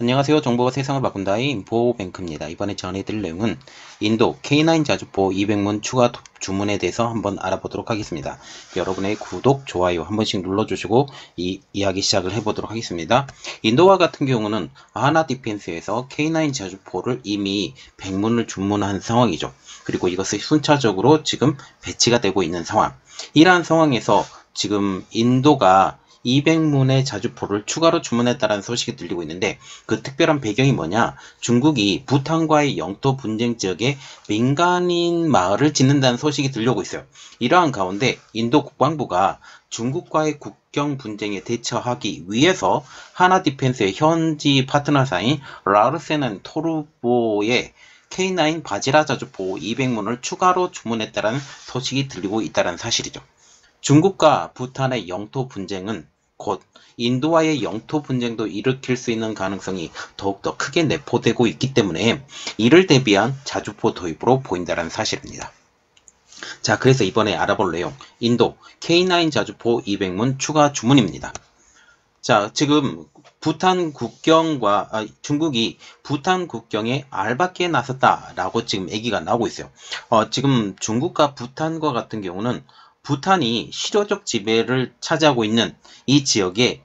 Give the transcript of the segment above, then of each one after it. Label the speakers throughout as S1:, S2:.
S1: 안녕하세요. 정보가 세상을 바꾼다의 인포뱅크입니다. 이번에 전해드릴 내용은 인도 K9 자주포 200문 추가 주문에 대해서 한번 알아보도록 하겠습니다. 여러분의 구독, 좋아요 한 번씩 눌러주시고 이 이야기 시작을 해보도록 하겠습니다. 인도와 같은 경우는 하나 디펜스에서 K9 자주포를 이미 100문을 주문한 상황이죠. 그리고 이것이 순차적으로 지금 배치가 되고 있는 상황. 이러한 상황에서 지금 인도가 200문의 자주포를 추가로 주문했다는 소식이 들리고 있는데 그 특별한 배경이 뭐냐? 중국이 부탄과의 영토 분쟁 지역에 민간인 마을을 짓는다는 소식이 들려오고 있어요. 이러한 가운데 인도 국방부가 중국과의 국경 분쟁에 대처하기 위해서 하나 디펜스의 현지 파트너사인 라르센 토르보의 K9 바지라 자주포 200문을 추가로 주문했다는 소식이 들리고 있다는 사실이죠. 중국과 부탄의 영토 분쟁은 곧 인도와의 영토 분쟁도 일으킬 수 있는 가능성이 더욱더 크게 내포되고 있기 때문에 이를 대비한 자주포 도입으로 보인다는 사실입니다. 자, 그래서 이번에 알아볼 내용, 인도 K9 자주포 200문 추가 주문입니다. 자, 지금 중국이 부탄 국경에 알박기에 나섰다라고 지금 얘기가 나오고 있어요. 지금 중국과 부탄과 같은 경우는 부탄이 실효적 지배를 차지하고 있는 이 지역에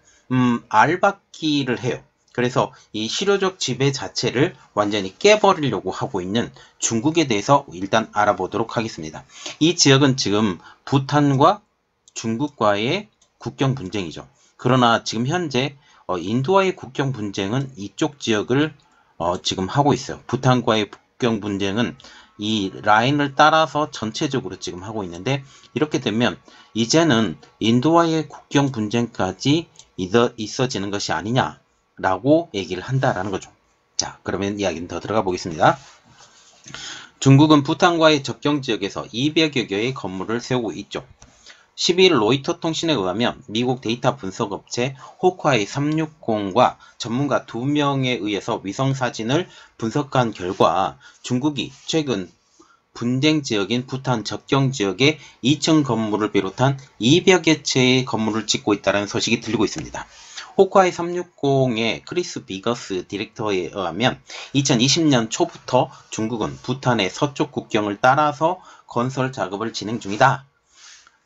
S1: 알박기를 해요. 그래서 이 실효적 지배 자체를 완전히 깨버리려고 하고 있는 중국에 대해서 일단 알아보도록 하겠습니다. 이 지역은 지금 부탄과 중국과의 국경 분쟁이죠. 그러나 지금 현재 인도와의 국경 분쟁은 이쪽 지역을 지금 하고 있어요. 부탄과의 국경 분쟁은 이 라인을 따라서 전체적으로 지금 하고 있는데 이렇게 되면 이제는 인도와의 국경 분쟁까지 있어지는 것이 아니냐라고 얘기를 한다라는 거죠. 자, 그러면 이야기는 더 들어가 보겠습니다. 중국은 부탄과의 접경 지역에서 200여 개의 건물을 세우고 있죠. 12일 로이터 통신에 의하면 미국 데이터 분석 업체 호크아이 360과 전문가 2명에 의해서 위성 사진을 분석한 결과 중국이 최근 분쟁 지역인 부탄 접경 지역에 2층 건물을 비롯한 200여 채의 건물을 짓고 있다는 소식이 들리고 있습니다. 호크아이 360의 크리스 비거스 디렉터에 의하면 2020년 초부터 중국은 부탄의 서쪽 국경을 따라서 건설 작업을 진행 중이다.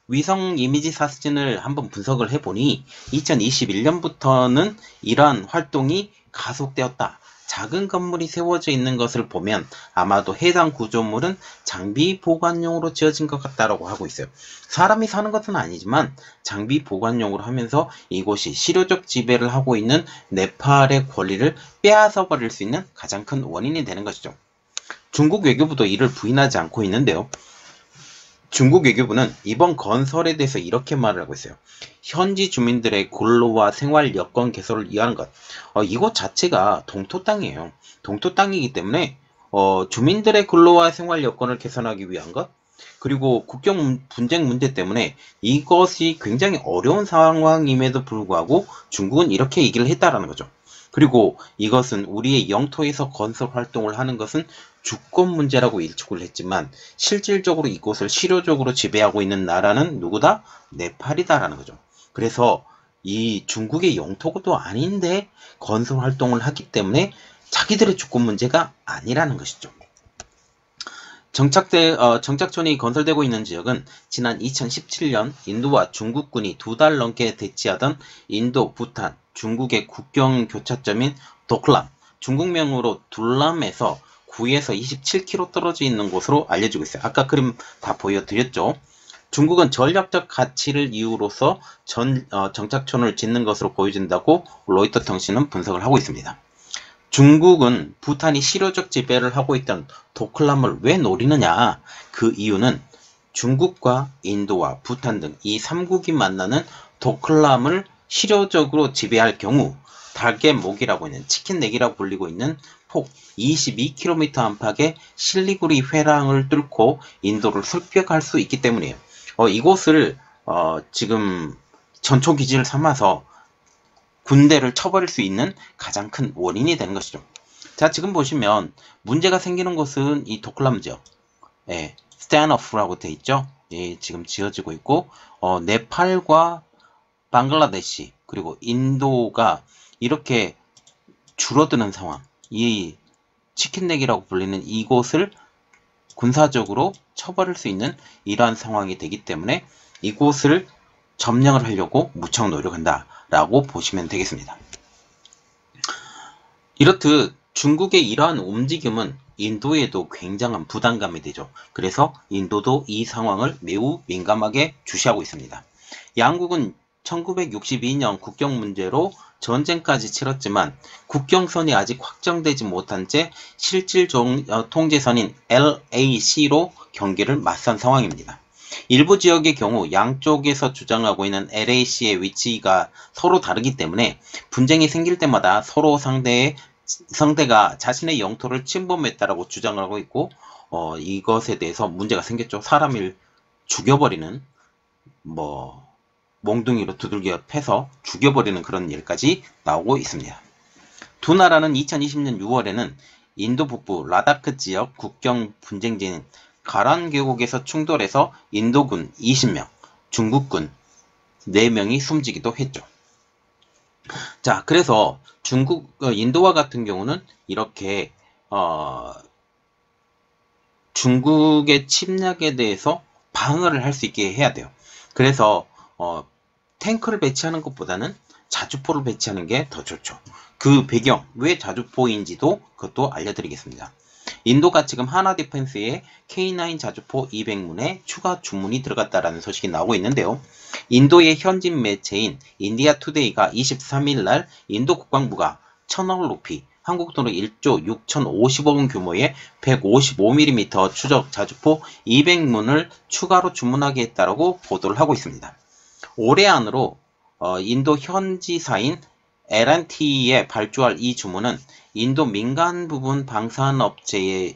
S1: 위성 이미지 사진을 한번 분석을 해보니 2021년부터는 이러한 활동이 가속되었다. 작은 건물이 세워져 있는 것을 보면 아마도 해당 구조물은 장비 보관용으로 지어진 것 같다라고 하고 있어요. 사람이 사는 것은 아니지만 장비 보관용으로 하면서 이곳이 실효적 지배를 하고 있는 네팔의 권리를 빼앗아 버릴 수 있는 가장 큰 원인이 되는 것이죠. 중국 외교부도 이를 부인하지 않고 있는데요. 중국 외교부는 이번 건설에 대해서 이렇게 말을 하고 있어요. 현지 주민들의 근로와 생활 여건 개선을 위한 것. 이곳 자체가 동토 땅이에요. 동토 땅이기 때문에 주민들의 근로와 생활 여건을 개선하기 위한 것. 그리고 국경 분쟁 문제 때문에 이것이 굉장히 어려운 상황임에도 불구하고 중국은 이렇게 얘기를 했다라는 거죠. 그리고 이것은 우리의 영토에서 건설 활동을 하는 것은 주권 문제라고 일축을 했지만 실질적으로 이곳을 실효적으로 지배하고 있는 나라는 누구다? 네팔이다라는 거죠. 그래서 이 중국의 영토도 아닌데 건설 활동을 하기 때문에 자기들의 주권 문제가 아니라는 것이죠. 정착촌이 건설되고 있는 지역은 지난 2017년 인도와 중국군이 2달 넘게 대치하던 인도, 부탄, 중국의 국경 교차점인 도클람, 중국명으로 둘람에서 9에서 27km 떨어져 있는 곳으로 알려지고 있어요. 아까 그림 다 보여드렸죠. 중국은 전략적 가치를 이유로서 정착촌을 짓는 것으로 보여진다고 로이터 통신은 분석을 하고 있습니다. 중국은 부탄이 실효적 지배를 하고 있던 도클람을 왜 노리느냐? 그 이유는 중국과 인도와 부탄 등 이 3국이 만나는 도클람을 실효적으로 지배할 경우 닭의 목이라고 있는 치킨 내기라고 불리고 있는 폭 22km 안팎의 실리구리 회랑을 뚫고 인도를 습격할 수 있기 때문이에요. 이곳을 지금 전초기지를 삼아서 군대를 쳐버릴 수 있는 가장 큰 원인이 되는 것이죠. 자, 지금 보시면 문제가 생기는 곳은 이 도클람 지역, 스탠오프라고 되어 있죠. 지금 지어지고 있고 네팔과 방글라데시 그리고 인도가 이렇게 줄어드는 상황, 이 치킨넥이라고 불리는 이곳을 군사적으로 처벌할 수 있는 이러한 상황이 되기 때문에 이곳을 점령을 하려고 무척 노력한다 라고 보시면 되겠습니다. 이렇듯 중국의 이러한 움직임은 인도에도 굉장한 부담감이 되죠. 그래서 인도도 이 상황을 매우 민감하게 주시하고 있습니다. 양국은 1962년 국경 문제로 전쟁까지 치렀지만 국경선이 아직 확정되지 못한 채 실질 통제선인 LAC로 경기를 맞선 상황입니다. 일부 지역의 경우 양쪽에서 주장하고 있는 LAC의 위치가 서로 다르기 때문에 분쟁이 생길 때마다 서로 상대가 자신의 영토를 침범했다라고 주장을 하고 있고 이것에 대해서 문제가 생겼죠. 사람을 죽여버리는 몽둥이로 두들겨 패서 죽여버리는 그런 일까지 나오고 있습니다. 두 나라는 2020년 6월에는 인도 북부 라다크 지역 국경 분쟁지인 가란 계곡에서 충돌해서 인도군 20명, 중국군 4명이 숨지기도 했죠. 자, 그래서 인도와 같은 경우는 이렇게 중국의 침략에 대해서 방어를 할 수 있게 해야 돼요. 그래서 탱크를 배치하는 것보다는 자주포를 배치하는 게 더 좋죠. 그 배경, 왜 자주포인지도 그것도 알려드리겠습니다. 인도가 지금 하나 디펜스에 K9 자주포 200문에 추가 주문이 들어갔다라는 소식이 나오고 있는데요. 인도의 현진 매체인 인디아 투데이가 23일 날 인도 국방부가 1000억 루피, 한국 돈으로 1조 6,050억 원 규모의 155mm 추적 자주포 200문을 추가로 주문하게 했다라고 보도를 하고 있습니다. 올해 안으로 인도 현지사인 L&T에 발주할 이 주문은 인도 민간 부분 방산업체에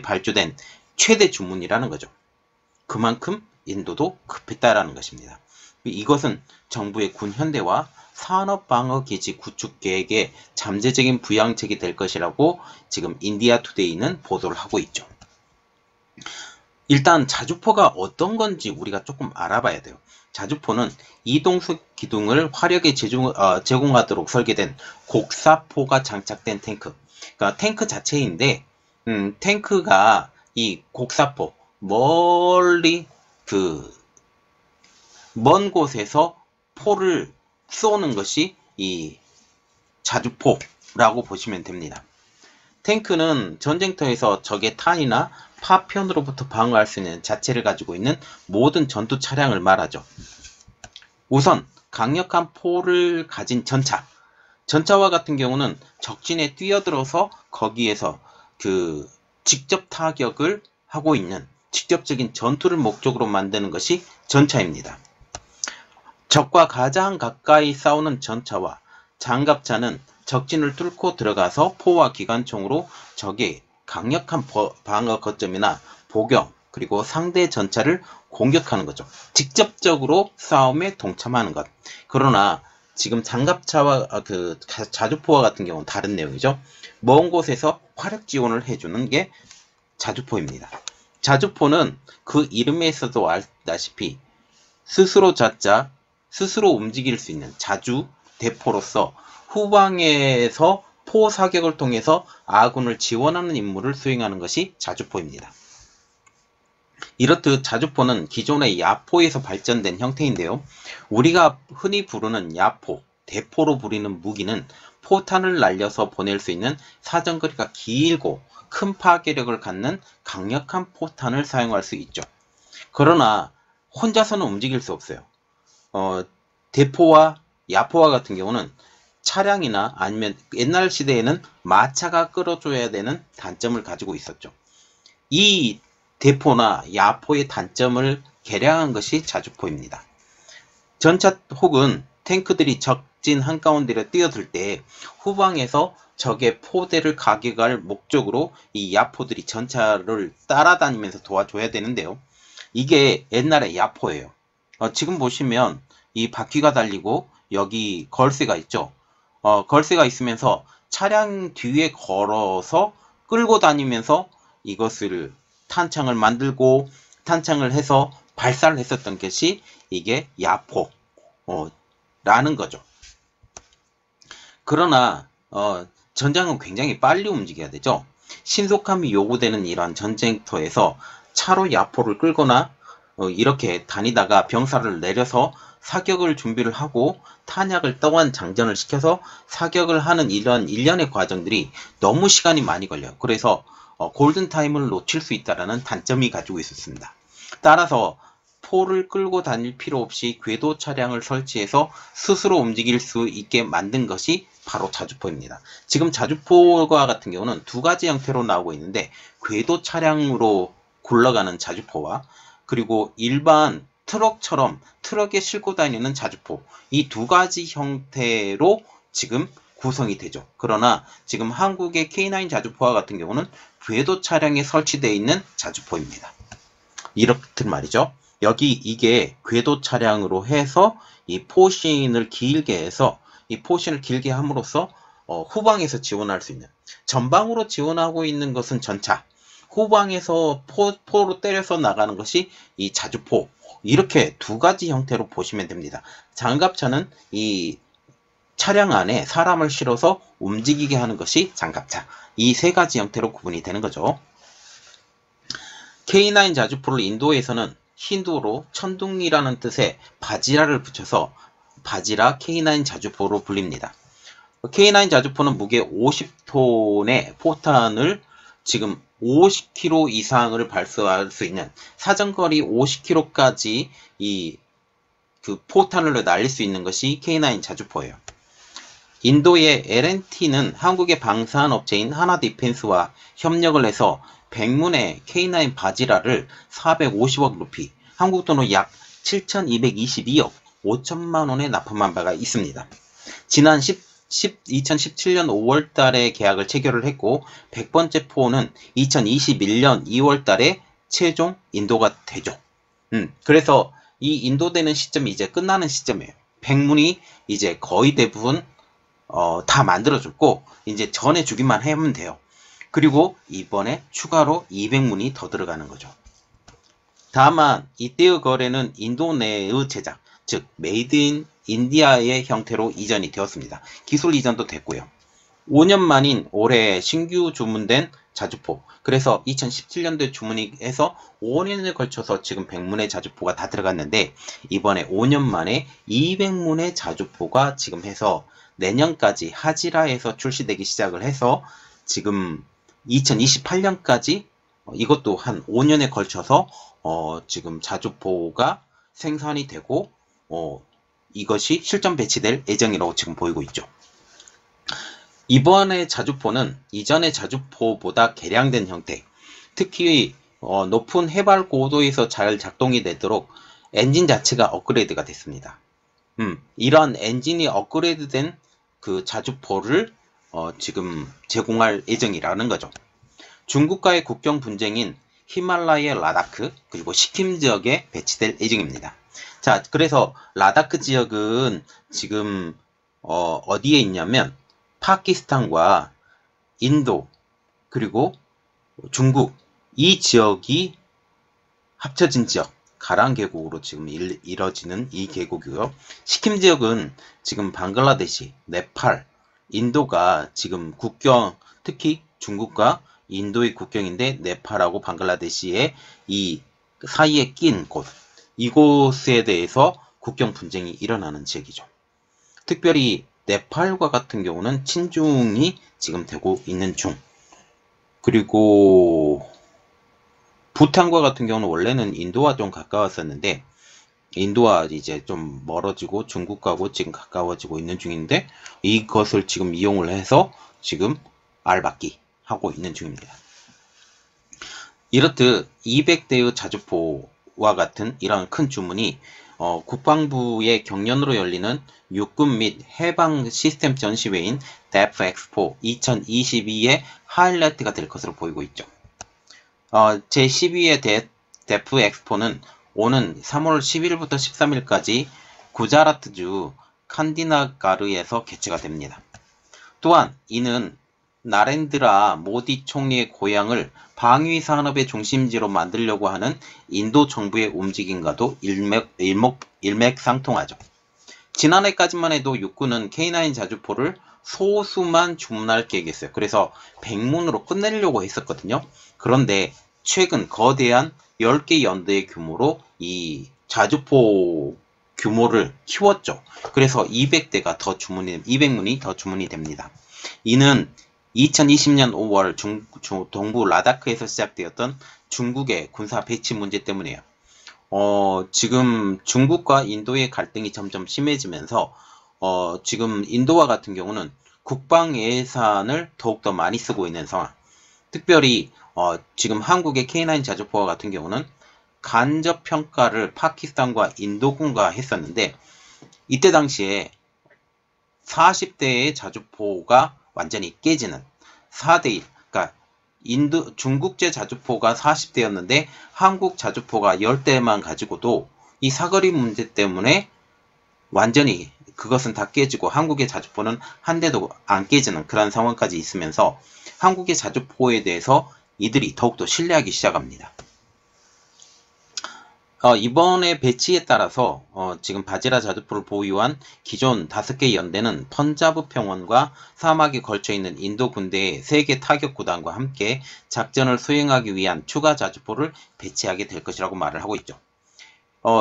S1: 발주된 최대 주문이라는 거죠. 그만큼 인도도 급했다라는 것입니다. 이것은 정부의 군 현대와 산업방어기지 구축 계획의 잠재적인 부양책이 될 것이라고 지금 인디아 투데이는 보도를 하고 있죠. 일단 자주포가 어떤 건지 우리가 조금 알아봐야 돼요. 자주포는 이동식 기둥을 화력에 제공하도록 설계된 곡사포가 장착된 탱크. 그러니까 탱크 자체인데, 탱크가 이 곡사포, 먼 곳에서 포를 쏘는 것이 이 자주포라고 보시면 됩니다. 탱크는 전쟁터에서 적의 탄이나 파편으로부터 방어할 수 있는 자체를 가지고 있는 모든 전투 차량을 말하죠. 우선 강력한 포를 가진 전차와 같은 경우는 적진에 뛰어들어서 거기에서 직접 타격을 하고 있는 직접적인 전투를 목적으로 만드는 것이 전차입니다. 적과 가장 가까이 싸우는 전차와 장갑차는 적진을 뚫고 들어가서 포와 기관총으로 적의 강력한 방어 거점이나 보경, 그리고 상대 전차를 공격하는 거죠. 직접적으로 싸움에 동참하는 것. 그러나 지금 장갑차와 자주포와 같은 경우는 다른 내용이죠. 먼 곳에서 화력 지원을 해주는 게 자주포입니다. 자주포는 그 이름에서도 알다시피 스스로 움직일 수 있는 대포로서 후방에서 포 사격을 통해서 아군을 지원하는 임무를 수행하는 것이 자주포입니다. 이렇듯 자주포는 기존의 야포에서 발전된 형태인데요. 우리가 흔히 부르는 야포, 대포로 부르는 무기는 포탄을 날려서 보낼 수 있는 사정거리가 길고 큰 파괴력을 갖는 강력한 포탄을 사용할 수 있죠. 그러나 혼자서는 움직일 수 없어요. 대포와 야포와 같은 경우는 차량이나 아니면 옛날 시대에는 마차가 끌어줘야 되는 단점을 가지고 있었죠. 이 대포나 야포의 단점을 개량한 것이 자주포입니다. 전차 혹은 탱크들이 적진 한가운데로 뛰어들 때 후방에서 적의 포대를 가격할 목적으로 이 야포들이 전차를 따라다니면서 도와줘야 되는데요. 이게 옛날의 야포예요. 지금 보시면 이 바퀴가 달리고 여기 걸쇠가 있죠. 걸쇠가 있으면서 차량 뒤에 걸어서 끌고 다니면서 이것을 탄창을 만들고 탄창을 해서 발사를 했었던 것이 이게 야포라는 거죠. 그러나 전장은 굉장히 빨리 움직여야 되죠. 신속함이 요구되는 이러한 전쟁터에서 차로 야포를 끌거나 이렇게 다니다가 병사를 내려서 사격을 준비를 하고 탄약을 또한 장전을 시켜서 사격을 하는 이런 일련의 과정들이 너무 시간이 많이 걸려요. 그래서 골든타임을 놓칠 수 있다는 단점이 가지고 있었습니다. 따라서 포를 끌고 다닐 필요 없이 궤도 차량을 설치해서 스스로 움직일 수 있게 만든 것이 바로 자주포입니다. 지금 자주포와 같은 경우는 두 가지 형태로 나오고 있는데, 궤도 차량으로 굴러가는 자주포와 그리고 일반 트럭처럼 트럭에 싣고 다니는 자주포, 이 두 가지 형태로 지금 구성이 되죠. 그러나 지금 한국의 K9 자주포와 같은 경우는 궤도 차량에 설치되어 있는 자주포입니다. 이렇듯 말이죠. 여기 이게 궤도 차량으로 해서 이 포신을 길게 해서 이 포신을 길게 함으로써 후방에서 지원할 수 있는, 전방으로 지원하고 있는 것은 전차, 후방에서 포로 때려서 나가는 것이 이 자주포, 이렇게 두 가지 형태로 보시면 됩니다. 장갑차는 이 차량 안에 사람을 실어서 움직이게 하는 것이 장갑차, 이 세 가지 형태로 구분이 되는 거죠. K9 자주포를 인도에서는 힌두어로 천둥이라는 뜻의 바지라를 붙여서 바지라 K9 자주포로 불립니다. K9 자주포는 무게 50톤의 포탄을 지금 50km 이상을 발사할 수 있는, 사정거리 50km까지 그 포탄을 날릴 수 있는 것이 K9 자주포예요. 인도의 L&T는 한국의 방산 업체인 하나디펜스와 협력을 해서 백문의 K9 바지라를 450억 루피, 한국 돈으로 약 7,222억 5천만 원에 납품한 바가 있습니다. 지난 2017년 5월 달에 계약을 체결을 했고, 100번째 포는 2021년 2월 달에 최종 인도가 되죠. 그래서 이 인도되는 시점이 이제 끝나는 시점이에요. 백문이 이제 거의 대부분 다 만들어졌고, 이제 전해주기만 하면 돼요. 그리고 이번에 추가로 200문이 더 들어가는 거죠. 다만 이때의 거래는 인도 내의 제작, 즉 메이드 인 인디아의 형태로 이전이 되었습니다. 기술 이전도 됐고요. 5년 만인 올해 신규 주문된 자주포, 그래서 2017년도에 주문해서 5년에 걸쳐서 지금 100문의 자주포가 다 들어갔는데, 이번에 5년 만에 200문의 자주포가 지금 해서 내년까지 하지라에서 출시되기 시작을 해서 지금 2028년까지 이것도 한 5년에 걸쳐서 지금 자주포가 생산이 되고 이것이 실전 배치될 예정이라고 지금 보이고 있죠. 이번의 자주포는 이전의 자주포보다 개량된 형태, 특히 높은 해발 고도에서 잘 작동이 되도록 엔진 자체가 업그레이드가 됐습니다. 이러한 엔진이 업그레이드된 그 자주포를 지금 제공할 예정이라는 거죠. 중국과의 국경 분쟁인 히말라야 라다크 그리고 시킴 지역에 배치될 예정입니다. 자, 그래서 라다크 지역은 지금 어디에 있냐면 파키스탄과 인도 그리고 중국, 이 지역이 합쳐진 지역, 가랑 계곡으로 지금 이뤄지는 이 계곡이고요. 시킴 지역은 지금 방글라데시, 네팔, 인도가 지금 국경, 특히 중국과 인도의 국경인데 네팔하고 방글라데시의 이 사이에 낀 곳, 이곳에 대해서 국경 분쟁이 일어나는 지역이죠. 특별히 네팔과 같은 경우는 친중이 지금 되고 있는 중. 그리고 부탄과 같은 경우는 원래는 인도와 좀 가까웠었는데, 인도와 이제 좀 멀어지고 중국하고 지금 가까워지고 있는 중인데, 이것을 지금 이용을 해서 지금 알박기 하고 있는 중입니다. 이렇듯 200대의 자주포와 같은 이런 큰 주문이 국방부의 경연으로 열리는 육군 및 해방 시스템 전시회인 데프 엑스포 2022의 하이라이트가 될 것으로 보이고 있죠. 제12회 데프 엑스포는 오는 3월 10일부터 13일까지 구자라트주 칸디나가르에서 개최가 됩니다. 또한 이는 나렌드라 모디 총리의 고향을 방위 산업의 중심지로 만들려고 하는 인도 정부의 움직임과도 일맥상통하죠. 지난해까지만 해도 육군은 K9 자주포를 소수만 주문할 계획이었어요. 그래서 100문으로 끝내려고 했었거든요. 그런데 최근 거대한 10개 연대의 규모로 이 자주포 규모를 키웠죠. 그래서 200문이 더 주문이 됩니다. 이는 2020년 5월 동부 라다크에서 시작되었던 중국의 군사 배치 문제 때문이에요. 지금 중국과 인도의 갈등이 점점 심해지면서 지금 인도와 같은 경우는 국방 예산을 더욱더 많이 쓰고 있는 상황. 특별히 지금 한국의 K9 자주포와 같은 경우는 간접 평가를 파키스탄과 인도군과 했었는데 이때 당시에 40대의 자주포가 완전히 깨지는 4대1, 그러니까 중국제 자주포가 40대였는데 한국 자주포가 10대만 가지고도 이 사거리 문제 때문에 완전히 그것은 다 깨지고 한국의 자주포는 한 대도 안 깨지는 그런 상황까지 있으면서 한국의 자주포에 대해서 이들이 더욱더 신뢰하기 시작합니다. 이번에 배치에 따라서 지금 바지라 자주포를 보유한 기존 5개 연대는 펀자브 평원과 사막에 걸쳐있는 인도 군대의 3개 타격 구단과 함께 작전을 수행하기 위한 추가 자주포를 배치하게 될 것이라고 말을 하고 있죠.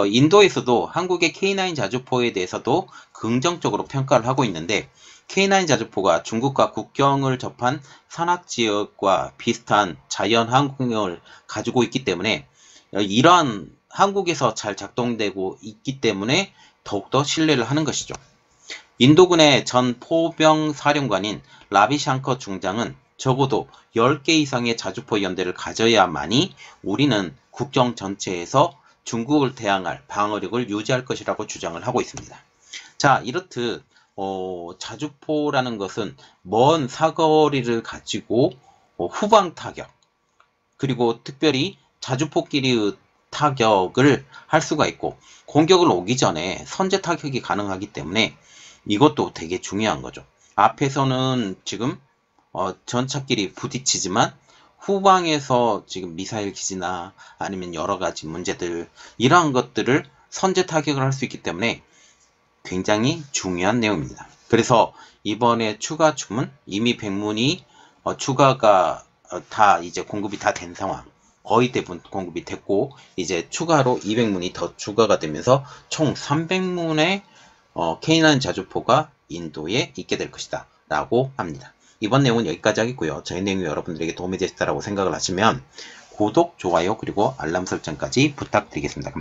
S1: 인도에서도 한국의 K9 자주포에 대해서도 긍정적으로 평가를 하고 있는데 K9 자주포가 중국과 국경을 접한 산악지역과 비슷한 자연 항공을 가지고 있기 때문에 이러한 한국에서 잘 작동되고 있기 때문에 더욱더 신뢰를 하는 것이죠. 인도군의 전 포병 사령관인 라비샹커 중장은 적어도 10개 이상의 자주포 연대를 가져야만이 우리는 국경 전체에서 중국을 대항할 방어력을 유지할 것이라고 주장을 하고 있습니다. 자, 이렇듯 자주포라는 것은 먼 사거리를 가지고 후방 타격, 그리고 특별히 자주포끼리의 타격을 할 수가 있고 공격을 오기 전에 선제 타격이 가능하기 때문에 이것도 되게 중요한 거죠. 앞에서는 지금 전차끼리 부딪히지만 후방에서 지금 미사일 기지나 아니면 여러 가지 문제들 이러한 것들을 선제 타격을 할 수 있기 때문에 굉장히 중요한 내용입니다. 그래서 이번에 추가 주문 이미 100문이 추가가 다 이제 공급이 다 된 상황. 거의 대부분 공급이 됐고 이제 추가로 200문이 더 추가가 되면서 총 300문의 K9 자주포가 인도에 있게 될 것이다 라고 합니다. 이번 내용은 여기까지 하겠고요. 저희 내용이 여러분들에게 도움이 되셨다고 생각을 하시면 구독, 좋아요 그리고 알람 설정까지 부탁드리겠습니다.